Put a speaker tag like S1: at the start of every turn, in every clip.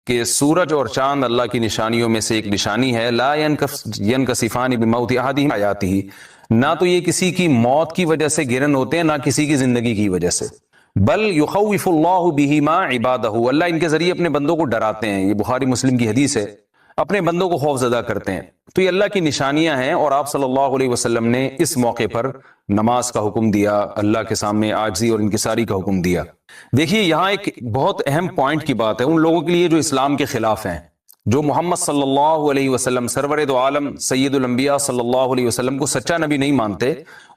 S1: کہ سورج اور چاند اللہ کی نشانیوں میں سے ایک نشانی ہے، لا ینکسفان بموت احدہم حیاتہ، نہ تو یہ کسی کی موت کی وجہ سے گرن ہوتے ہیں، نہ کسی کی زندگی کی وجہ سے، بل یخوف اللہ بہما عبادہ، اللہ ان کے ذریعے اپنے بندوں کو ڈراتے ہیں، یہ بخاری مسلم کی حدیث ہے، اپنے بندوں کو خوف زدہ کرتے ہیں۔ تو یہ اللہ کی نشانیاں ہیں، اور آپ صلی اللہ علیہ وسلم نے اس موقع پر نماز کا حکم دیا، اللہ کے سامنے عاجزی اور انکساری کا حکم دیا۔ دیکھیے یہاں ایک بہت اہم پوائنٹ کی بات ہے ان لوگوں کے لیے جو اسلام کے خلاف ہیں، جو محمد صلی اللہ علیہ وسلم سرور دو عالم سید الانبیاء صلی اللہ علیہ وسلم کو سچا نبی نہیں مانتے،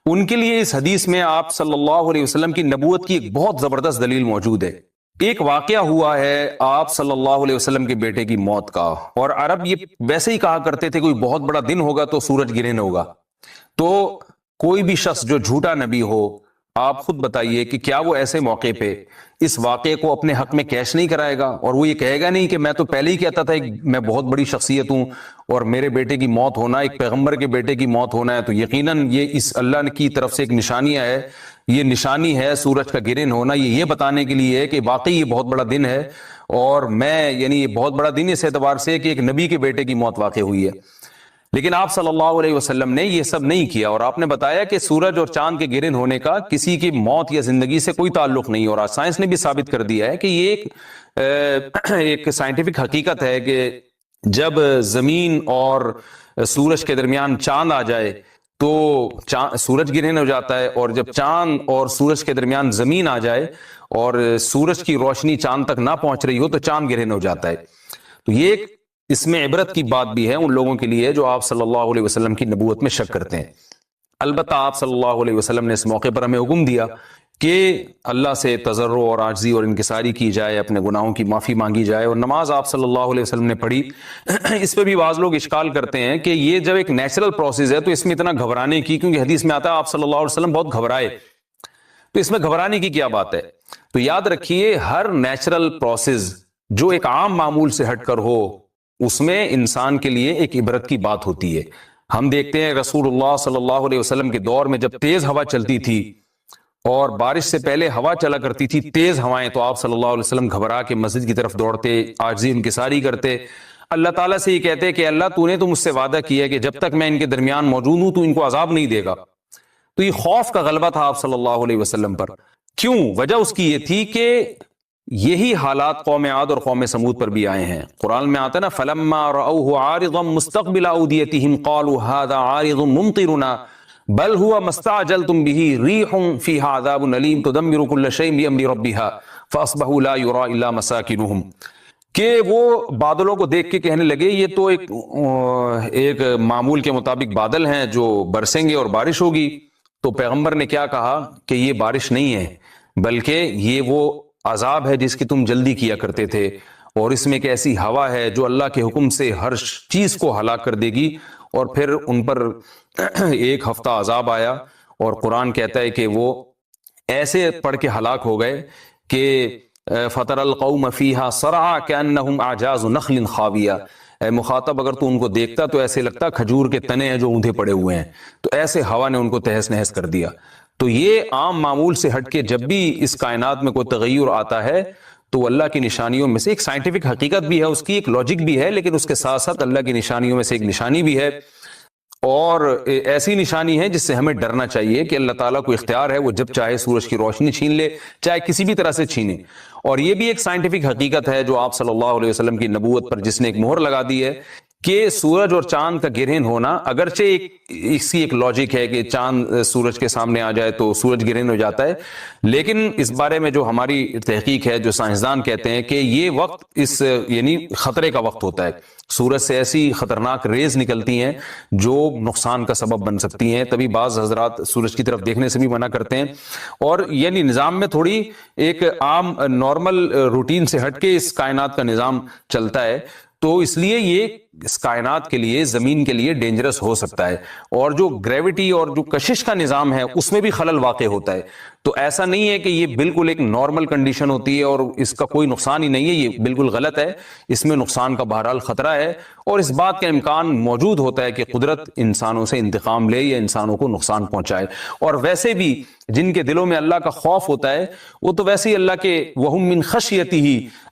S1: ان کے لیے اس حدیث میں آپ صلی اللہ علیہ وسلم کی نبوت کی ایک بہت زبردست دلیل موجود ہے۔ ایک واقعہ ہوا ہے آپ صلی اللہ علیہ وسلم کے بیٹے کی موت کا، اور عرب یہ ویسے ہی کہا کرتے تھے کوئی بہت بڑا دن ہوگا تو سورج گرہن ہوگا، تو کوئی بھی شخص جو جھوٹا نبی ہو، آپ خود بتائیے کہ کیا وہ ایسے موقع پہ اس واقعے کو اپنے حق میں کیش نہیں کرائے گا، اور وہ یہ کہے گا نہیں کہ میں تو پہلے ہی کہتا تھا میں بہت بڑی شخصیت ہوں اور میرے بیٹے کی موت ہونا، ایک پیغمبر کے بیٹے کی موت ہونا ہے تو یقیناً یہ اس اللہ کی طرف سے ایک نشانیاں ہے، یہ نشانی ہے سورج کا گرہن ہونا، یہ بتانے کے لیے ہے کہ واقعی یہ بہت بڑا دن ہے، اور میں یعنی یہ بہت بڑا دن اس اعتبار سے کہ ایک نبی کے بیٹے کی موت واقع ہوئی ہے۔ لیکن آپ صلی اللہ علیہ وسلم نے یہ سب نہیں کیا، اور آپ نے بتایا کہ سورج اور چاند کے گرہن ہونے کا کسی کی موت یا زندگی سے کوئی تعلق نہیں، اور آج سائنس نے بھی ثابت کر دیا ہے کہ یہ ایک سائنٹیفک حقیقت ہے کہ جب زمین اور سورج کے درمیان چاند آ جائے تو سورج گرہن ہو جاتا ہے، اور جب چاند اور سورج کے درمیان زمین آ جائے اور سورج کی روشنی چاند تک نہ پہنچ رہی ہو تو چاند گرہن ہو جاتا ہے۔ تو یہ ایک اس میں عبرت کی بات بھی ہے ان لوگوں کے لیے جو آپ صلی اللہ علیہ وسلم کی نبوت میں شک کرتے ہیں۔ البتہ آپ صلی اللہ علیہ وسلم نے اس موقع پر ہمیں حکم دیا کہ اللہ سے تضرع اور عاجزی اور انکساری کی جائے، اپنے گناہوں کی معافی مانگی جائے، اور نماز آپ صلی اللہ علیہ وسلم نے پڑھی۔ اس پہ بھی بعض لوگ اشکال کرتے ہیں کہ یہ جب ایک نیچرل پروسیس ہے تو اس میں اتنا گھبرانے کی، کیونکہ حدیث میں آتا ہے آپ صلی اللہ علیہ وسلم بہت گھبرائے، تو اس میں گھبرانے کی کیا بات ہے؟ تو یاد رکھیے ہر نیچرل پروسیس جو ایک عام معمول سے ہٹ کر ہو اس میں انسان کے لیے ایک عبرت کی بات ہوتی ہے۔ ہم دیکھتے ہیں رسول اللہ صلی اللہ علیہ وسلم کے دور میں جب تیز ہوا چلتی تھی اور بارش سے پہلے ہوا چلا کرتی تھی تیز ہوائیں، تو آپ صلی اللہ علیہ وسلم گھبرا کے مسجد کی طرف دوڑتے، عاجزی انکساری کرتے، اللہ تعالیٰ سے یہ کہتے کہ اللہ تو نے تو مجھ سے وعدہ کیا ہے کہ جب تک میں ان کے درمیان موجود ہوں تو ان کو عذاب نہیں دے گا۔ تو یہ خوف کا غلبہ تھا آپ صلی اللہ علیہ وسلم پر۔ کیوں؟ وجہ اس کی یہ تھی کہ یہی حالات قوم عاد اور قوم سمود پر بھی آئے ہیں۔ قرآن میں آتا ہے نا فَلَمَّا رَأَوْهُ عَارِضًا مُسْتَقْبِلَ أَوْدِيَتِهِمْ قَالُوا هَذَا عَارِضٌ مُمْطِرُنَا بَلْ هُوَ مَا اسْتَعْجَلْتُمْ بِهِ رِيحٌ فِيهَا عَذَابٌ أَلِيمٌ تُدَمِّرُ كُلَّ شَيْءٍ بِأَمْرِ رَبِّهَا فَأَصْبَحُوا لَا يُرَىٰ إِلَّا مَسَاكِنُهُمْ، کہ وہ بادلوں کو دیکھ کے کہنے لگے یہ تو ایک معمول کے مطابق بادل ہیں جو برسیں گے اور بارش ہوگی۔ تو پیغمبر نے کیا کہا کہ یہ بارش نہیں ہے بلکہ یہ وہ عذاب ہے جس کی تم جلدی کیا کرتے تھے، اور اس میں ایک ایسی ہوا ہے جو اللہ کے حکم سے ہر چیز کو ہلاک کر دے گی۔ اور پھر ان پر ایک ہفتہ عذاب آیا، اور قرآن کہتا ہے کہ وہ ایسے پڑھ کے ہلاک ہو گئے کہ فَتَرَى الْقَوْمَ فِيهَا صَرْعَىٰ كَأَنَّهُمْ أَعْجَازُ نَخْلٍ خَاوِيَةٍ، اے مخاطب اگر تو ان کو دیکھتا تو ایسے لگتا کھجور کے تنے ہیں جو اوندھے پڑے ہوئے ہیں، تو ایسے ہوا نے ان کو تہس نہس کر دیا۔ تو یہ عام معمول سے ہٹ کے جب بھی اس کائنات میں کوئی تغیر آتا ہے تو اللہ کی نشانیوں میں سے ایک سائنٹیفک حقیقت بھی ہے، اس کی ایک لاجک بھی ہے، لیکن اس کے ساتھ ساتھ اللہ کی نشانیوں میں سے ایک نشانی بھی ہے، اور ایسی نشانی ہے جس سے ہمیں ڈرنا چاہیے کہ اللہ تعالیٰ کو اختیار ہے، وہ جب چاہے سورج کی روشنی چھین لے، چاہے کسی بھی طرح سے چھینے۔ اور یہ بھی ایک سائنٹیفک حقیقت ہے جو آپ صلی اللہ علیہ وسلم کی نبوت پر جس نے ایک مہر لگا دی ہے کہ سورج اور چاند کا گرہن ہونا، اگرچہ اس کی ایک لاجک ہے کہ چاند سورج کے سامنے آ جائے تو سورج گرہن ہو جاتا ہے، لیکن اس بارے میں جو ہماری تحقیق ہے، جو سائنسدان کہتے ہیں کہ یہ وقت اس یعنی خطرے کا وقت ہوتا ہے، سورج سے ایسی خطرناک ریز نکلتی ہیں جو نقصان کا سبب بن سکتی ہیں، تبھی بعض حضرات سورج کی طرف دیکھنے سے بھی منع کرتے ہیں، اور یعنی نظام میں تھوڑی ایک عام نارمل روٹین سے ہٹ کے اس کائنات کا نظام چلتا ہے، تو اس لیے یہ اس کائنات کے لیے، زمین کے لیے ڈینجرس ہو سکتا ہے، اور جو گریوٹی اور جو کشش کا نظام ہے اس میں بھی خلل واقع ہوتا ہے۔ تو ایسا نہیں ہے کہ یہ بالکل ایک نارمل کنڈیشن ہوتی ہے اور اس کا کوئی نقصان ہی نہیں ہے، یہ بالکل غلط ہے، اس میں نقصان کا بہرحال خطرہ ہے، اور اس بات کا امکان موجود ہوتا ہے کہ قدرت انسانوں سے انتقام لے یا انسانوں کو نقصان پہنچائے۔ اور ویسے بھی جن کے دلوں میں اللہ کا خوف ہوتا ہے وہ تو ویسے ہی اللہ کے وہم من خشیتہ،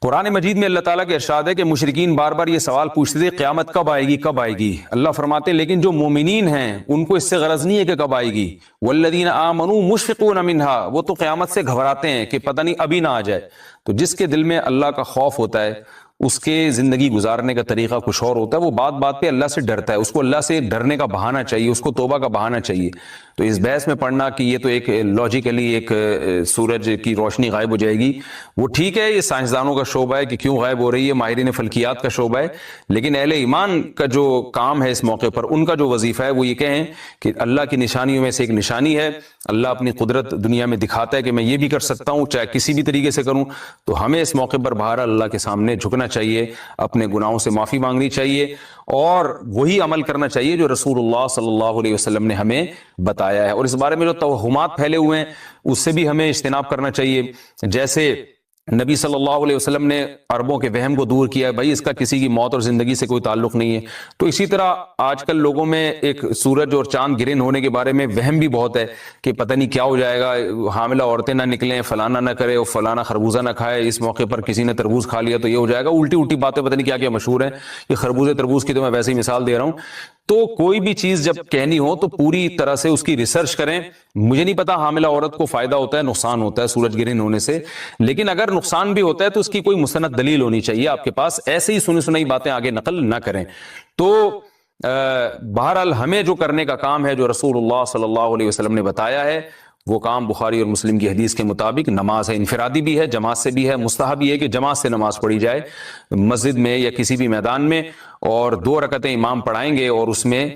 S1: قرآن مجید میں اللہ تعالیٰ کے ارشاد ہے کہ مشرکین بار بار یہ سوال پوچھتے تھے قیامت کب آئے گی کب آئے گی، اللہ فرماتے ہیں لیکن جو مومنین ہیں ان کو اس سے غرض نہیں ہے کہ کب آئے گی، والذین آمنوا مشفقون منہا، وہ تو قیامت سے گھبراتے ہیں کہ پتہ نہیں ابھی نہ آ جائے۔ تو جس کے دل میں اللہ کا خوف ہوتا ہے اس کے زندگی گزارنے کا طریقہ کچھ اور ہوتا ہے، وہ بات بات پہ اللہ سے ڈرتا ہے، اس کو اللہ سے ڈرنے کا بہانہ چاہیے، اس کو توبہ کا بہانہ چاہیے۔ تو اس بحث میں پڑھنا کہ یہ تو ایک لاجیکلی ایک سورج کی روشنی غائب ہو جائے گی، وہ ٹھیک ہے، یہ سائنسدانوں کا شعبہ ہے کہ کیوں غائب ہو رہی ہے، ماہرین فلکیات کا شعبہ ہے، لیکن اہل ایمان کا جو کام ہے اس موقع پر، ان کا جو وظیفہ ہے وہ یہ کہیں کہ اللہ کی نشانیوں میں سے ایک نشانی ہے، اللہ اپنی قدرت دنیا میں دکھاتا ہے کہ میں یہ بھی کر سکتا ہوں چاہے کسی بھی طریقے سے کروں۔ تو ہمیں اس موقع پر بہرحال اللہ کے سامنے جھکنا چاہیے، اپنے گناہوں سے معافی مانگنی چاہیے، اور وہی عمل کرنا چاہیے جو رسول اللہ صلی اللہ علیہ وسلم نے ہمیں بتایا ہے۔ اور اس بارے میں جو توہمات پھیلے ہوئے ہیں اس سے بھی ہمیں اجتناب کرنا چاہیے، جیسے نبی صلی اللہ علیہ وسلم نے عربوں کے وہم کو دور کیا ہے، بھائی اس کا کسی کی موت اور زندگی سے کوئی تعلق نہیں ہے۔ تو اسی طرح آج کل لوگوں میں ایک سورج اور چاند گرہن ہونے کے بارے میں وہم بھی بہت ہے کہ پتہ نہیں کیا ہو جائے گا، حاملہ عورتیں نہ نکلیں، فلانا نہ کرے اور فلانا خربوزہ نہ کھائے، اس موقع پر کسی نے تربوز کھا لیا تو یہ ہو جائے گا، الٹی الٹی باتیں پتہ نہیں کیا کیا مشہور ہیں، یہ خربوزے تربوز کی تو میں ویسے ہی مثال دے رہا ہوں۔ تو کوئی بھی چیز جب کہنی ہو تو پوری طرح سے اس کی ریسرچ کریں۔ مجھے نہیں پتا حاملہ عورت کو فائدہ ہوتا ہے نقصان ہوتا ہے سورج گرہن ہونے سے، لیکن اگر نقصان بھی ہوتا ہے تو اس کی کوئی مستند دلیل ہونی چاہیے آپ کے پاس، ایسے ہی سنی سنائی باتیں آگے نقل نہ کریں۔ تو بہرحال ہمیں جو کرنے کا کام ہے، جو رسول اللہ صلی اللہ علیہ وسلم نے بتایا ہے، وہ کام بخاری اور مسلم کی حدیث کے مطابق نماز ہے، انفرادی بھی ہے، جماعت سے بھی ہے، مستحب یہ ہے کہ جماعت سے نماز پڑھی جائے مسجد میں یا کسی بھی میدان میں، اور 2 رکعتیں امام پڑھائیں گے اور اس میں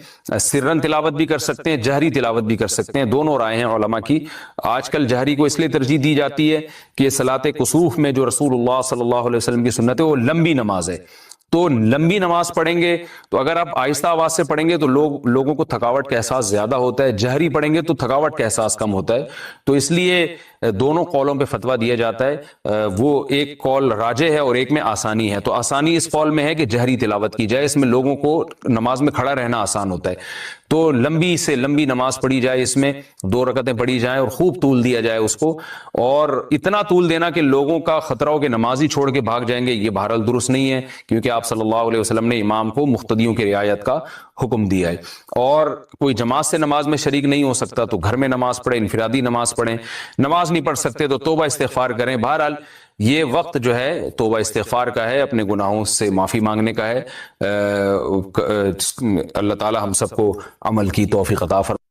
S1: سرن تلاوت بھی کر سکتے ہیں، جہری تلاوت بھی کر سکتے ہیں، دونوں رائے ہیں علماء کی۔ آج کل جہری کو اس لیے ترجیح دی جاتی ہے کہ صلاۃ کسوف میں جو رسول اللہ صلی اللہ علیہ وسلم کی سنت ہے وہ لمبی نماز ہے، تو لمبی نماز پڑھیں گے تو اگر آپ آہستہ آواز سے پڑھیں گے تو لوگوں کو تھکاوٹ کا احساس زیادہ ہوتا ہے، جہری پڑھیں گے تو تھکاوٹ کا احساس کم ہوتا ہے۔ تو اس لیے دونوں قولوں پہ فتویٰ دیا جاتا ہے، وہ ایک قول راجح ہے اور ایک میں آسانی ہے۔ تو آسانی اس قول میں ہے کہ جہری تلاوت کی جائے، اس میں لوگوں کو نماز میں کھڑا رہنا آسان ہوتا ہے، تو لمبی سے لمبی نماز پڑھی جائے، اس میں 2 رکعتیں پڑھی جائیں اور خوب طول دیا جائے اس کو، اور اتنا طول دینا کہ لوگوں کا خطرہ ہو کہ نمازی چھوڑ کے بھاگ جائیں گے، یہ بہرحال درست نہیں ہے، کیونکہ آپ صلی اللہ علیہ وسلم نے امام کو مقتدیوں کی رعایت کا حکم دیا ہے۔ اور کوئی جماعت سے نماز میں شریک نہیں ہو سکتا تو گھر میں نماز پڑھیں، انفرادی نماز پڑھیں، نماز نہیں پڑھ سکتے تو توبہ استغفار کریں۔ بہرحال یہ وقت جو ہے توبہ استغفار کا ہے، اپنے گناہوں سے معافی مانگنے کا ہے۔ اللہ تعالی ہم سب کو عمل کی توفیق عطا فرمائے۔